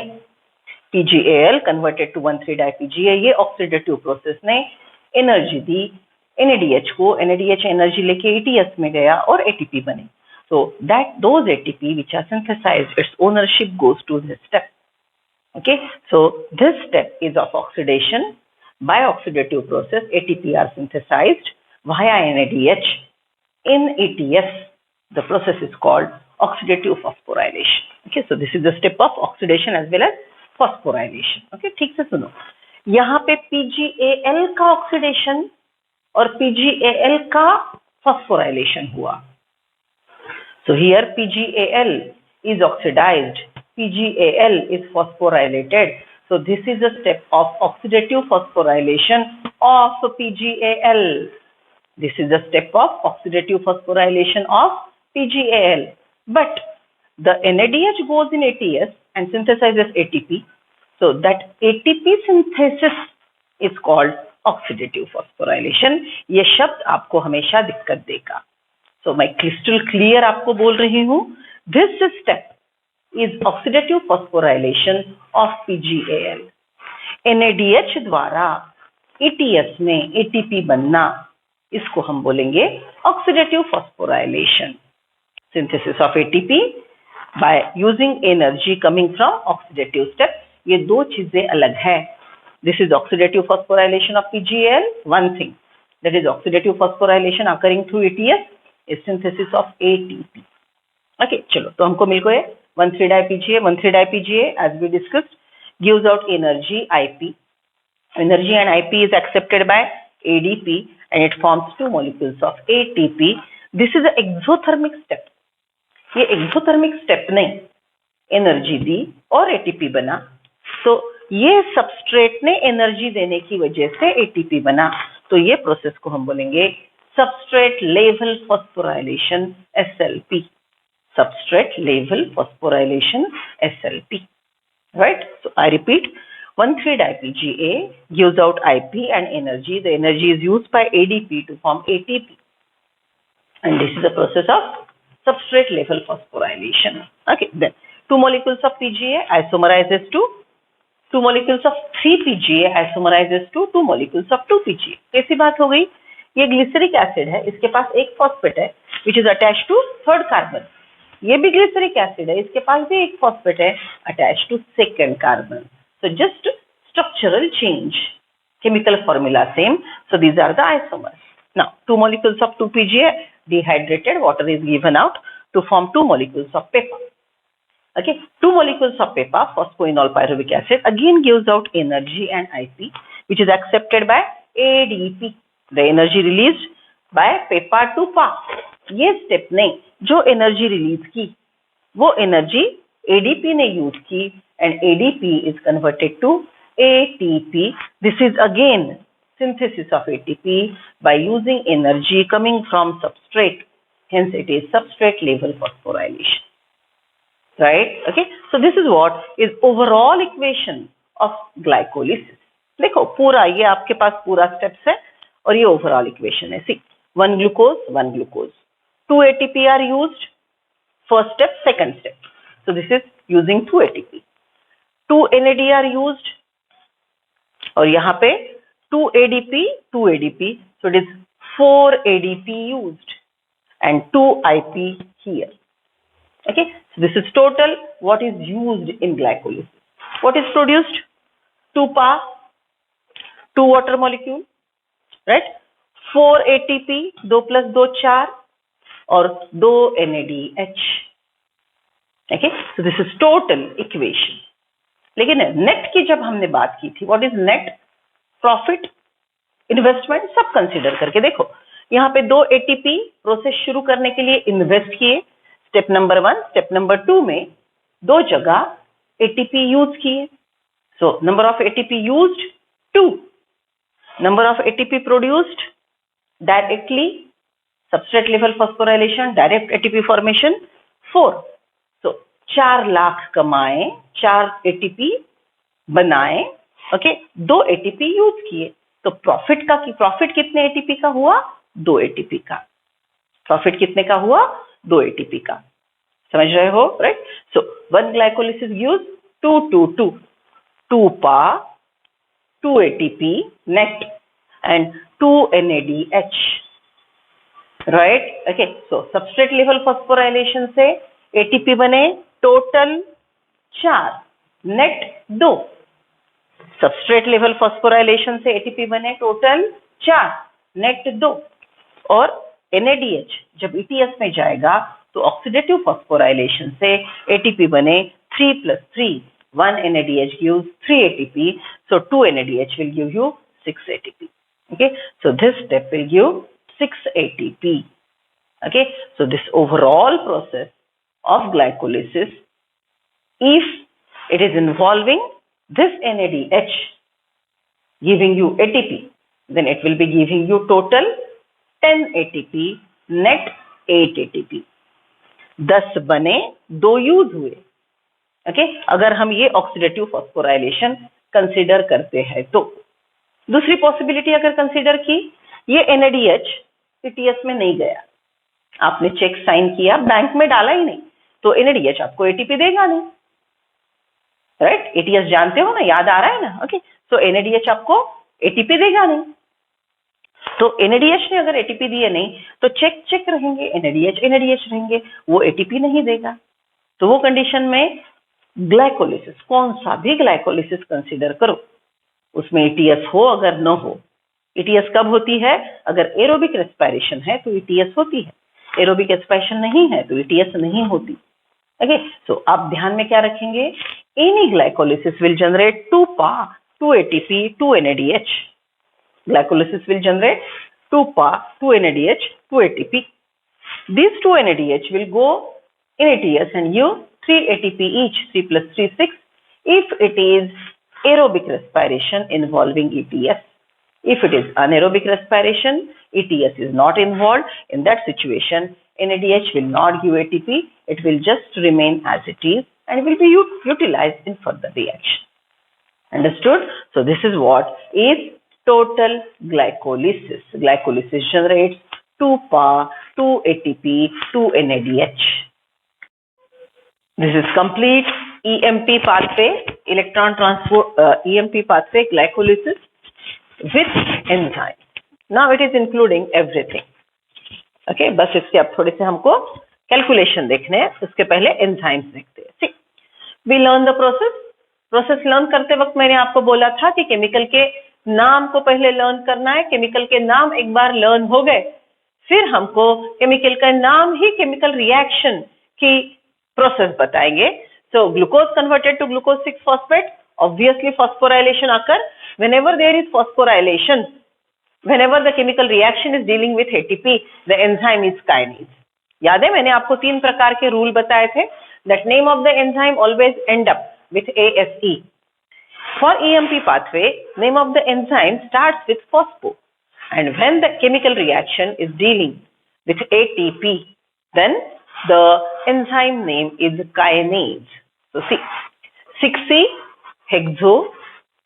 PgAl कन्वर्टेड टू 1,3-dipga, ये ऑक्सीडेटिव प्रोसेस ने एनर्जी दी NADH को. NADH एनर्जी लेके ATS में गया और ATP बने. So those ATP which are synthesized, its ownership goes to this step. Okay, so this step is of oxidation. By oxidative process, ATP are synthesized via NADH in ATS. The process is called oxidative phosphorylation. Okay, so this is the step of oxidation as well as phosphorylation. Okay, ठीक से सुनो, यहाँ पे PgAl का oxidation और PgAl का phosphorylation हुआ. So here PgAl is oxidized, PgAl is phosphorylated. So this is a step of oxidative phosphorylation of PgAl. But the NADH goes in ATS and synthesizes ATP. So that ATP synthesis is called oxidative phosphorylation. ये शब्द आपको हमेशा दिक्कत देगा. So मैं crystal clear आपको बोल रही हूँ, this step is oxidative phosphorylation of PgAl. NADH द्वारा ATS में ATP बनना, इसको हम बोलेंगे oxidative phosphorylation. Synthesis of ATP by using energy coming from oxidative step ये दो चीजें अलग है. This is oxidative phosphorylation of PGL. One thing, that is oxidative phosphorylation occurring through ETS is synthesis of ATP. Okay, चलो तो हमको मिल गए 1,3-DiPGA. 1,3-DiPGA, as we discussed, gives out energy IP. Energy and IP is accepted by ADP and it forms two molecules of ATP. This is an exothermic step. ये exothermic step नहीं, energy दी और ATP बना. तो ये substrate ने energy देने की वजह से एटीपी बना. तो ये प्रोसेस को हम बोलेंगे substrate level phosphorylation SLP. Substrate level phosphorylation SLP. Right? So I repeat, 1,3-DiPGA gives out IP and energy. The energy is used by ADP to form ATP. And this is the process of substrate level phosphorylation. Okay, then 2 molecules of PGA isomerizes to 2 molecules of 3-PGA isomerizes to 2 molecules of 2-PGA. कैसी बात हो गई? ये glyceric acid है, इसके पास एक phosphate है which is attached to third carbon. ये भी ग्लिसरिक एसिड है, इसके पास भी एक फॉस्फेट है attached to second carbon. So just structural change, chemical formula same. So these are the isomers. Now 2 molecules of 2-PGA, dehydrated water is given out to form 2 molecules of PEPA. Okay, 2 molecules of PEPA, phosphoenol pyruvic acid, again gives out energy and IP, which is accepted by ADP. The energy released by PEPA to PA. ये step नहीं, जो energy release की वो energy ADP ने use की and ADP is converted to ATP. This is again synthesis of ATP by using energy coming from substrate. Hence it is substrate level phosphorylation. Right? Okay. So this is what is overall equation of glycolysis. देखो पूरा ये आपके पास पूरा steps है और ये overall equation है. See, 1 glucose, 1 glucose. 2 ATP are used. First step, second step. So this is using 2 ATP. 2 NAD are used. और यहाँ पे 2 ADP, 2 ADP. So it is 4 ADP used and 2 IP here. Okay. So this is total what is used in glycolysis. What is produced? 2 PA, 2 water molecule, right? 4 ATP, 2 plus 2 4 और 2 NADH. Okay. So this is total equation. लेकिन net की जब हमने बात की थी, what is net? Profit, investment सब consider करके देखो. यहाँ पे 2 ATP प्रोसेस शुरू करने के लिए इन्वेस्ट किए, स्टेप नंबर 1. स्टेप नंबर 2 में 2 जगह ATP यूज किए. So number of ATP used 2. Number of ATP produced directly substrate level phosphorylation, direct ATP formation 4. 4 lakh कमाए, 4 ATP बनाए. ओके, 2 ATP यूज किए. तो प्रॉफिट कितने ATP का हुआ? 2 ATP का. प्रॉफिट कितने का हुआ? 2 ATP का. समझ रहे हो? Right. So 1 glycolysis gives 2 2 2 2 PA, 2 ATP net and 2 NADH. Right. Okay. So substrate level phosphorylation से ATP बने total 4, net 2. Substrate level phosphorylation से ATP बने टोटल 4, नेट 2. और NADH जब ETS में जाएगा तो ऑक्सीडेटिव फॉस्फोराइलेशन से ATP बने 3 plus 3. 1 NADH gives 3 ATP. So 2 NADH will give you 6 ATP. Okay. So this step will give 6 ATP. Okay. So this overall process of glycolysis, if it is involving this NADH giving you ATP, then it will be giving you total 10 ATP, net 8 ATP. 10 बने, 2 use हुए. Okay. अगर हम ये oxidative phosphorylation consider करते हैं तो दूसरी possibility अगर कंसीडर की, ये NADH ETS में नहीं गया, आपने चेक साइन किया, बैंक में डाला ही नहीं, तो NADH आपको ATP देगा नहीं. राइट. ETS जानते हो ना, याद आ रहा है ना? ओके. सो NADH आपको ATP देगा नहीं. तो NADH ने अगर ATP दिए नहीं तो चेक रहेंगे, NADH रहेंगे, वो ATP नहीं देगा. तो वो कंडीशन में ग्लाइकोलिसिस, कौन सा भी ग्लाइकोलिसिस कंसीडर करो, उसमें ईटीएस हो अगर न हो। ईटीएस कब होती है? अगर एरोबिक रेस्पिरेशन है तो ईटीएस होती है, एरोबिक रेस्पिरेशन नहीं है तो ईटीएस नहीं होती। ओके, सो आप ध्यान में क्या रखेंगे? Any glycolysis will generate 2PA, 2ATP, 2NADH. Glycolysis will generate 2PA, 2NADH, 2ATP. These 2 NADH will go in ATS and give 3 ATP each, 3 plus 3, 6, if it is aerobic respiration involving ETS. If it is anaerobic respiration, ETS is not involved. In that situation, NADH will not give ATP. It will just remain as it is and will be utilized in further reaction. Understood? So this is what is total glycolysis. Glycolysis generates 2PA, 2 ATP, 2 NADH. This is complete EMP pathway, electron transport, EMP pathway, glycolysis with enzyme. Now it is including everything. Okay, बस इसके अब थोड़े से हमको calculation देखने हैं, उसके पहले एंजाइम्स देखते हैं। ठीक, we learn the process learn करते वक्त मैंने आपको बोला था कि केमिकल के नाम को पहले लर्न करना है। केमिकल के नाम एक बार लर्न हो गए, फिर हमको केमिकल का नाम ही केमिकल रिएक्शन की प्रोसेस बताएंगे। So glucose converted to glucose 6 phosphate, obviously phosphorylation आकर, whenever there is phosphorylation, whenever the chemical reaction is dealing with ATP, the enzyme is kinase. याद है मैंने आपको 3 प्रकार के रूल बताए थे, that name of the enzyme always end up with ASE. For EMP pathway, name of the enzyme starts with phospho, and when the chemical reaction is dealing with ATP, then the enzyme name is kinase. So see, 6C hexo,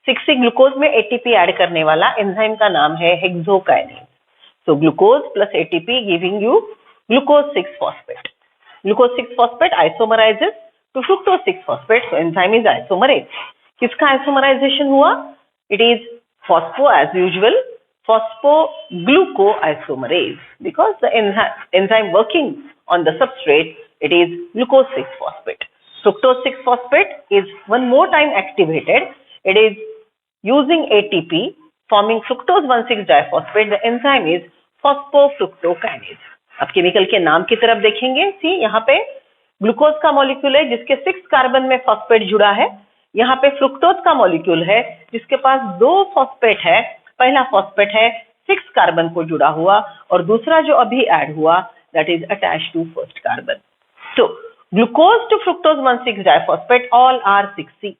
6C glucose में ATP add करने वाला enzyme का नाम है hexokinase. So glucose plus ATP giving you glucose 6 phosphate. Glucose 6 phosphate isomerizes to fructose 6 phosphate, so enzyme is isomerase. किसका isomerization हुआ? It is phospho as usual, phospho gluco isomerase, because the enzyme working on the substrate, it is glucose 6 phosphate. Fructose 6 phosphate is one more time activated, it is using ATP forming fructose 1,6-diphosphate. The enzyme is phosphofructokinase. अब chemical के नाम की तरफ देखेंगे। सी यहाँ पे glucose का molecule है जिसके 6 कार्बन में फॉस्फेट जुड़ा है, यहाँ पे फ्रुक्टोज का मॉलिक्यूल है जिसके पास 2 फॉस्फेट है। पहला फॉस्फेट है 6 कार्बन को जुड़ा हुआ और दूसरा जो अभी ऐड हुआ that is attached to first carbon. तो glucose to fructose 1,6-diphosphate all are 6C.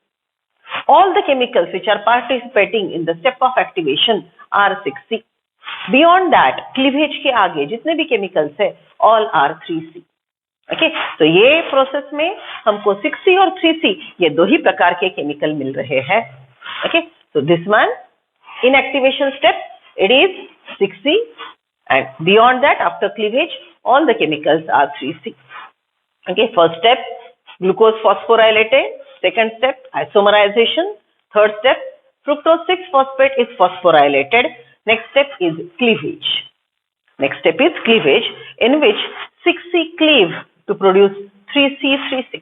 All the chemicals which are participating in the step of activation are 6C. Beyond that, cleavage के आगे जितने भी chemicals है all are 3C. Okay, तो ये process में हमको 6C और 3C ये 2 ही प्रकार के केमिकल मिल रहे हैं। Okay, so this one in activation step it is 6C and beyond that after cleavage all the chemicals are 3C. Okay, first step glucose phosphorylated. Second step, isomerization. Third step, fructose 6 phosphate is phosphorylated. Next step is cleavage. Next step is cleavage, in which 6C cleave to produce 3C, 3C.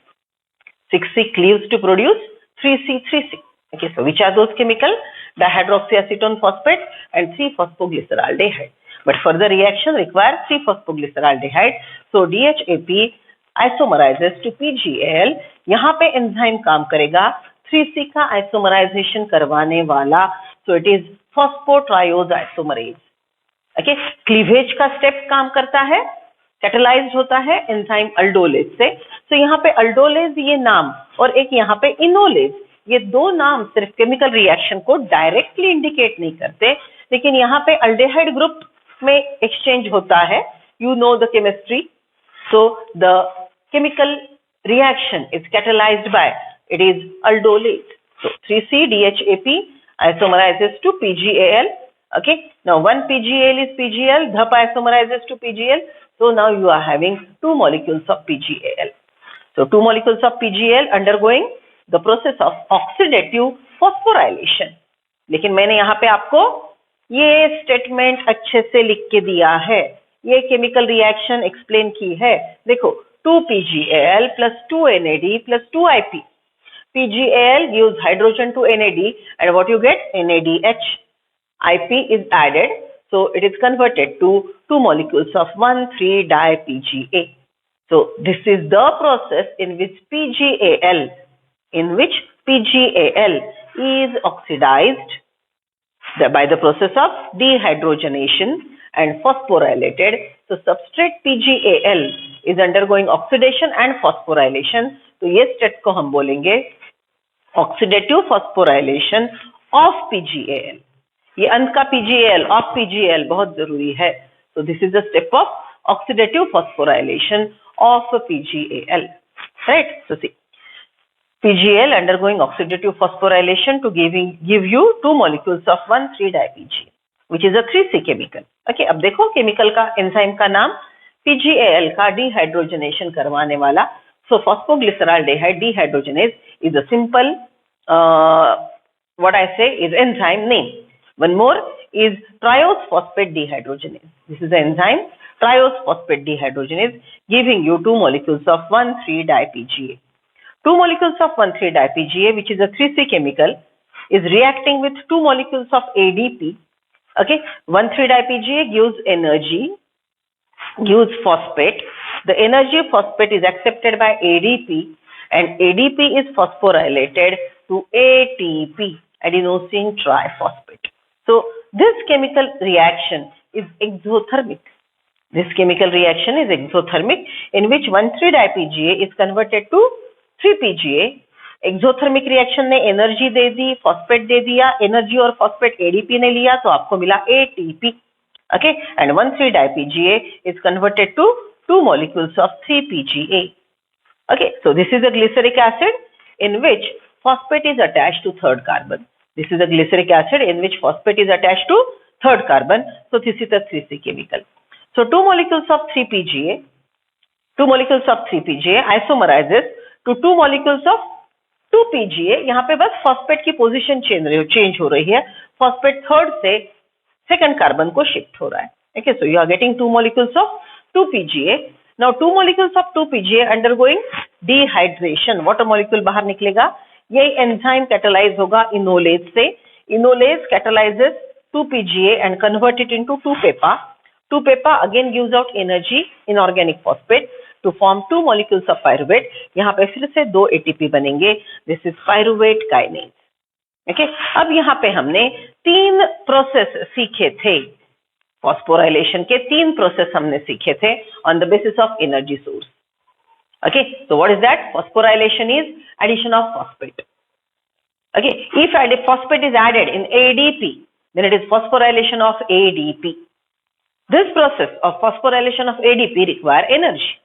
6C cleaves to produce 3C, 3C. Okay, so which are those chemicals? Dihydroxyacetone phosphate and 3-phosphoglyceraldehyde. But further reaction requires 3-phosphoglyceraldehyde. So DHAP isomerizes to PGAL। यहाँ पे enzyme काम करेगा 3C का isomerization करवाने वाला, so it is phosphotriose isomerase. Okay, cleavage का step काम करता है, कैटेलाइज्ड होता है एंजाइम अल्डोलेज से। तो यहाँ पे अल्डोलेज ये नाम और एक यहाँ पे इनोलेज, ये 2 नाम सिर्फ केमिकल रिएक्शन को डायरेक्टली इंडिकेट नहीं करते, लेकिन यहाँ पे अल्डेहाइड ग्रुप में एक्सचेंज होता है। You know the chemistry, so the chemical reaction is catalyzed by, it is aldolase. So 3C DHAP isomerizes to PGAL. Okay, now one PGAL is PGL, DHAP isomerizes to PGL. So now you are having 2 molecules of PGAL. So 2 molecules of PGL undergoing the process of oxidative phosphorylation. लेकिन मैंने यहाँ पे आपको ये statement अच्छे से लिख के दिया है, ये केमिकल रिएक्शन एक्सप्लेन की है। देखो 2 PGAL plus 2 NAD plus 2 IP, PgAl gives hydrogen to NAD, and what you get? NADH. IP is added, so it is converted to two molecules of 1,3-di-PGA. So this is the process in which PgAl is oxidized by the process of dehydrogenation and phosphorylated. So substrate PgAl is undergoing oxidation and phosphorylation. तो ये step को हम बोलेंगे oxidative phosphorylation of PgAl. ये अंत का PgAl of PgAl बहुत जरूरी है. So this is the step of oxidative phosphorylation of PgAl, right? So see, PgAl undergoing oxidative phosphorylation to give you two molecules of 1,3-di-PGA, which is a 3C chemical. Okay, अब देखो chemical का enzyme का नाम PgAl का dehydrogenation करवाने वाला. So phosphoglyceraldehyde dehydrogenase is a simple what I say is enzyme name. One more is triose phosphate dehydrogenase. This is the enzyme triose phosphate dehydrogenase giving you two molecules of 1,3-di-PGA. Two molecules of 1,3-di-PGA, which is a 3C chemical, is reacting with two molecules of ADP. Okay, 1,3-di-PGA gives energy, gives phosphate. The energy of phosphate is accepted by ADP, and ADP is phosphorylated to ATP, adenosine triphosphate. So this chemical reaction is exothermic. This chemical reaction is exothermic, in which 1,3-di-PGA is converted to 3-PGA. Exothermic reaction ने energy दे दी, phosphate दे दिया, energy और phosphate ADP ने लिया, तो आपको मिला ATP. Okay, and 1,3-di-PGA is converted to two molecules of 3-PGA. Okay, so this is a glyceric acid in which phosphate is attached to third carbon. This is a glyceric acid in which phosphate is attached to third carbon. So this is a 3C chemical. So two molecules of 3-PGA isomerizes to two molecules of 2-PGA. यहाँ पे बस phosphate की position change हो रही है. phosphate third से second carbon को shift हो रहा है. Okay, so you are getting two molecules of 2-PGA. Now two molecules of 2-PGA undergoing dehydration. Water molecule बाहर निकलेगा. यही एंजाइम कैटालाइज होगा इनोलेज से. Enolase catalyzes 2-PGA and convert it into 2-PEPA. 2-PEPA again gives out energy in organic phosphate to form two molecules of pyruvate. यहाँ पे फिर से दो ATP बनेंगे. This is pyruvate kinase. Okay? अब यहाँ पे हमने तीन प्रोसेस सीखे थे. फॉस्फोराइलेशन के तीन प्रोसेस हमने सीखे थे on the basis of energy source. Okay, so what is that? Phosphorylation is addition of phosphate. Okay, if phosphate is added in ADP, then it is phosphorylation of ADP. This process of phosphorylation of ADP require energy.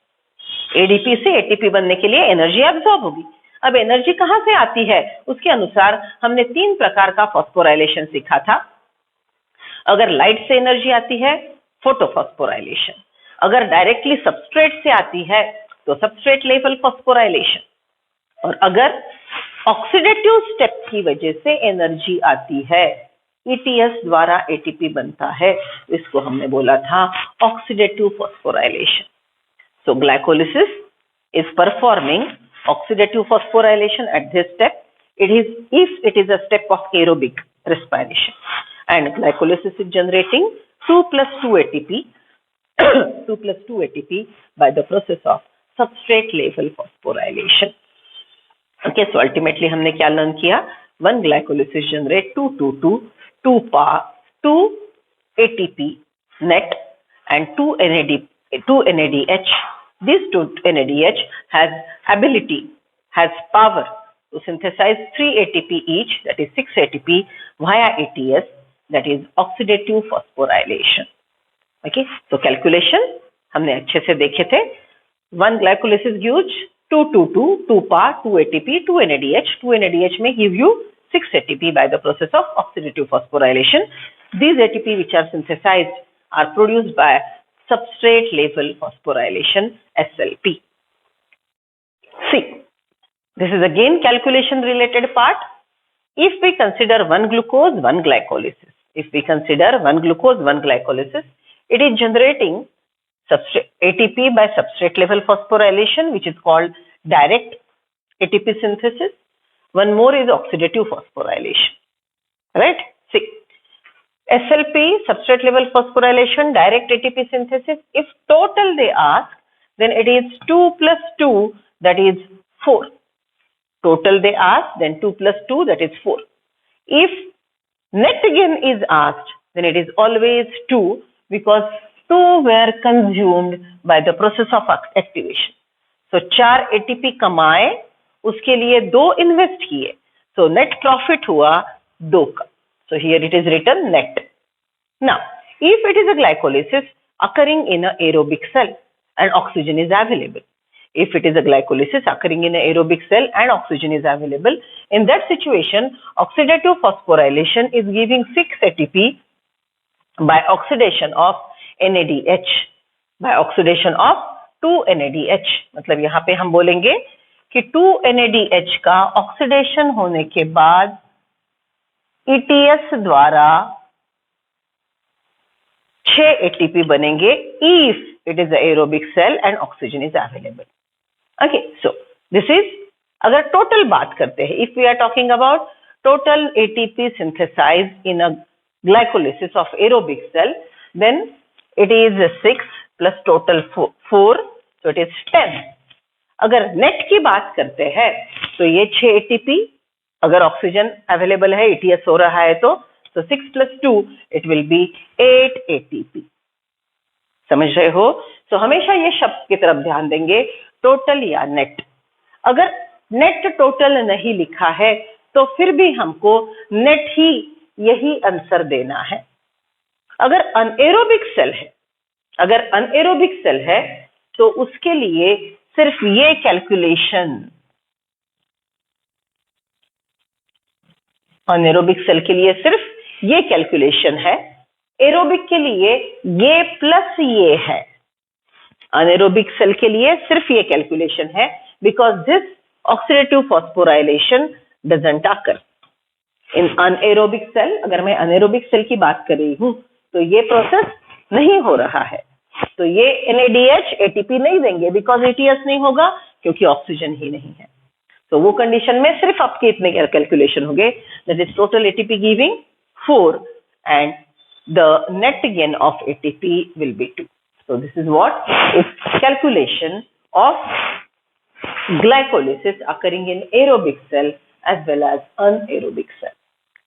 ADP से ATP बनने के लिए energy absorb होगी. अब energy कहाँ से आती है? उसके अनुसार हमने तीन प्रकार का फॉस्फोराइलेशन सीखा था. अगर लाइट से एनर्जी आती है, फोटोफॉस्फोराइलेशन. अगर डायरेक्टली सबस्ट्रेट से आती है, तो सबस्ट्रेट लेवल फॉस्फोराइलेशन. और अगर ऑक्सीडेटिव स्टेप की वजह से एनर्जी आती है, ETS द्वारा ATP बनता है, इसको हमने बोला था oxidative phosphorylation. So glycolysis is performing oxidative phosphorylation at this step. If it is a step of aerobic respiration, and glycolysis is generating 2+2 ATP 2+2 ATP by the process of substrate level phosphorylation. Okay, so ultimately हमने क्या learn किया? One glycolysis generate 2 ATP net and 2 NADH. This 2 NADH has power to synthesize 3 ATP each, that is 6 ATP via ATS, that is oxidative phosphorylation. Okay, so calculation हमने अच्छे से देखे थे. One glycolysis gives 2 ATP, 2 NADH. 2 NADH may give you 6 ATP by the process of oxidative phosphorylation. These ATP which are synthesized are produced by substrate level phosphorylation, SLP. See, this is again calculation related part. If we consider one glucose, one glycolysis. It is generating ATP by substrate level phosphorylation, which is called direct ATP synthesis. One more is oxidative phosphorylation. Right? See, SLP, substrate level phosphorylation, direct ATP synthesis. If total they ask, then it is 2 plus 2, that is 4. Total they ask, then 2 plus 2, that is 4. If net gain is asked, then it is always 2, because 2 were consumed by the process of activation. So 4 ATP कमाए, उसके लिए 2 invest किए, so net profit हुआ 2 का. So here it is written net. Now, if it is a glycolysis occurring in an aerobic cell and oxygen is available, if it is a glycolysis occurring in an aerobic cell and oxygen is available, in that situation, oxidative phosphorylation is giving 6 ATP by oxidation of NADH, by oxidation of 2 NADH. मतलब यहाँ पे हम बोलेंगे कि 2 NADH का oxidation होने के बाद ETS द्वारा 6 ATP बनेंगे if it is an aerobic cell and oxygen is available. Okay, so this is, अगर total बात करते हैं, if we are talking about total ATP synthesized in a glycolysis of aerobic cell, then it is 6 plus total 4, so it is 10. अगर net की बात करते हैं तो ये 6 ATP, अगर ऑक्सीजन अवेलेबल है, ETS हो रहा है तो 6 plus 2 it will be 8 ATP. समझ रहे हो? तो हमेशा ये शब्द की तरफ ध्यान देंगे, टोटल या नेट. अगर नेट टोटल नहीं लिखा है तो फिर भी हमको नेट ही यही आंसर देना है. अगर अनएरोबिक सेल है, अगर अनएरोबिक सेल है तो उसके लिए सिर्फ ये कैलकुलेशन, अनएरोबिक सेल के लिए सिर्फ ये कैलकुलेशन है, एरोबिक के लिए ये प्लस ये है. अनएरोबिक सेल के लिए सिर्फ ये कैलकुलेशन है, because this oxidative phosphorylation doesn't occur in anaerobic cell. अगर मैं अनएरोबिक सेल की बात कर रही हूं तो ये प्रोसेस नहीं हो रहा है, तो ये NADH ATP नहीं देंगे, बिकॉज ETS नहीं होगा क्योंकि ऑक्सीजन ही नहीं है. तो वो कंडीशन में सिर्फ आपके इतने कैलकुलेशन होंगे, that is total ATP giving 4 and the net gain of ATP will be 2. So this is what is calculation of glycolysis occurring in aerobic cell as well as anaerobic cell.